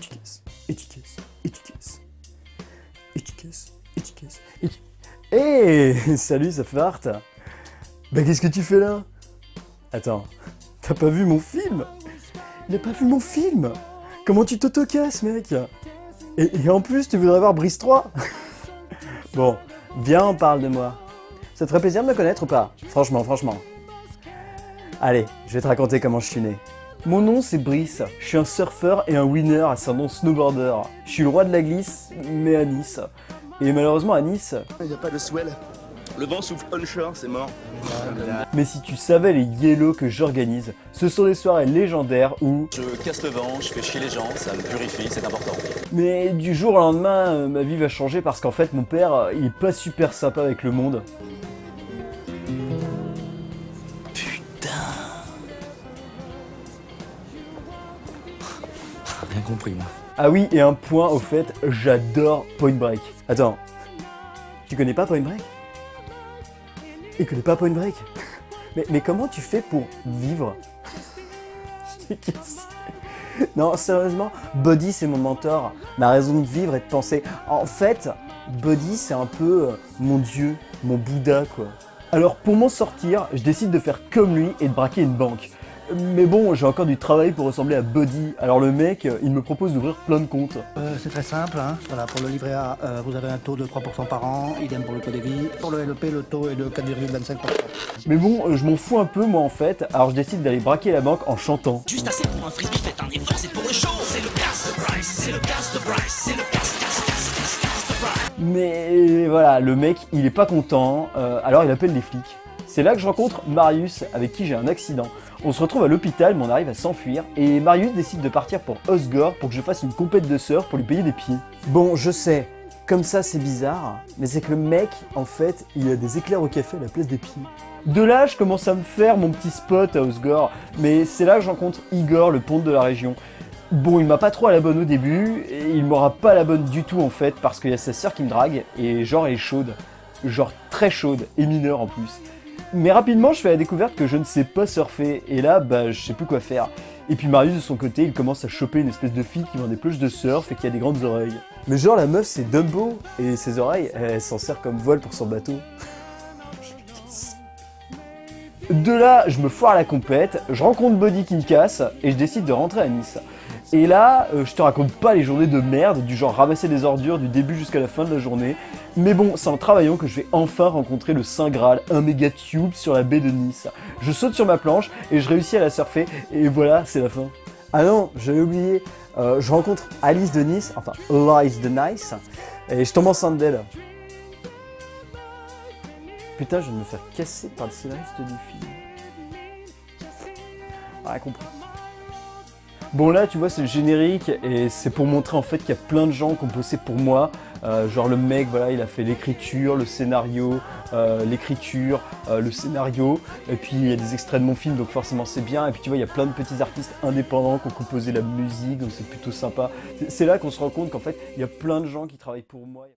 caisses, et tu caisses, et tu caisses, et tu caisses, et tu caisses, et tu... Hey, salut, ça farte. Bah qu'est-ce que tu fais là? Attends, t'as pas vu mon film? Il a pas vu mon film? Comment tu t'auto-casses, mec? Et en plus, tu voudrais voir Brice 3? Bon, viens, on parle de moi. Ça te ferait plaisir de me connaître ou pas? Franchement. Allez, je vais te raconter comment je suis né. Mon nom c'est Brice, je suis un surfeur et un winner ascendant snowboarder. Je suis le roi de la glisse, mais à Nice. Et malheureusement à Nice... Il n'y a pas de swell. Le vent souffle onshore, c'est mort. Mais si tu savais les yellows que j'organise, ce sont des soirées légendaires où... Je casse le vent, je fais chier les gens, ça me purifie, c'est important. Mais du jour au lendemain, ma vie va changer parce qu'en fait mon père, il est pas super sympa avec le monde. Rien compris, moi. Ah oui, et un point au fait, j'adore Point Break. Attends, tu connais pas Point Break? Il connaît pas Point Break? mais comment tu fais pour vivre? Non, sérieusement, Buddy c'est mon mentor, ma raison de vivre et de penser. En fait, Buddy c'est un peu mon dieu, mon Bouddha quoi. Alors pour m'en sortir, je décide de faire comme lui et de braquer une banque. Mais bon, j'ai encore du travail pour ressembler à Buddy. Alors le mec, il me propose d'ouvrir plein de comptes. C'est très simple, hein. Voilà, pour le livret A, vous avez un taux de 3% par an, idem pour le taux de vie. Pour le LEP, le taux est de 4,25%. Mais bon, je m'en fous un peu moi en fait, alors je décide d'aller braquer la banque en chantant. Juste assez pour un frisbee, faites un effort, c'est pour le show. C'est le casse de Bryce, c'est le casse de Bryce, c'est le casse de Bryce. Mais voilà, le mec, il est pas content, alors il appelle les flics. C'est là que je rencontre Marius, avec qui j'ai un accident. On se retrouve à l'hôpital, mais on arrive à s'enfuir, et Marius décide de partir pour Osgore pour que je fasse une compète de surf pour lui payer des pieds. Bon, je sais, comme ça c'est bizarre, mais c'est que le mec, en fait, il a des éclairs au café à la place des pieds. De là, je commence à me faire mon petit spot à Osgore, mais c'est là que je rencontre Igor, le ponte de la région. Bon, il m'a pas trop à la bonne au début, et il m'aura pas à la bonne du tout en fait, parce qu'il y a sa sœur qui me drague, et genre elle est chaude. Genre très chaude, et mineure en plus. Mais rapidement, je fais la découverte que je ne sais pas surfer, et là, bah, je sais plus quoi faire. Et puis Marius, de son côté, il commence à choper une espèce de fille qui vend des planches de surf et qui a des grandes oreilles. Mais genre, la meuf, c'est Dumbo, et ses oreilles, elle s'en sert comme voile pour son bateau. De là, je me foire à la compète, je rencontre Buddy qui me casse, et je décide de rentrer à Nice. Et là, je te raconte pas les journées de merde, du genre ramasser des ordures du début jusqu'à la fin de la journée. Mais bon, c'est en travaillant que je vais enfin rencontrer le Saint Graal, un méga tube sur la baie de Nice. Je saute sur ma planche et je réussis à la surfer, et voilà, c'est la fin. Ah non, j'avais oublié, je rencontre Alice de Nice, enfin Alice de Nice, et je tombe enceinte d'elle. Putain, je vais me faire casser par le scénariste du film. Ah, compris. Bon là tu vois c'est le générique et c'est pour montrer en fait qu'il y a plein de gens qui ont bossé pour moi. Genre le mec voilà il a fait l'écriture, le scénario, le scénario et puis il y a des extraits de mon film donc forcément c'est bien et puis tu vois il y a plein de petits artistes indépendants qui ont composé la musique donc c'est plutôt sympa. C'est là qu'on se rend compte qu'en fait il y a plein de gens qui travaillent pour moi.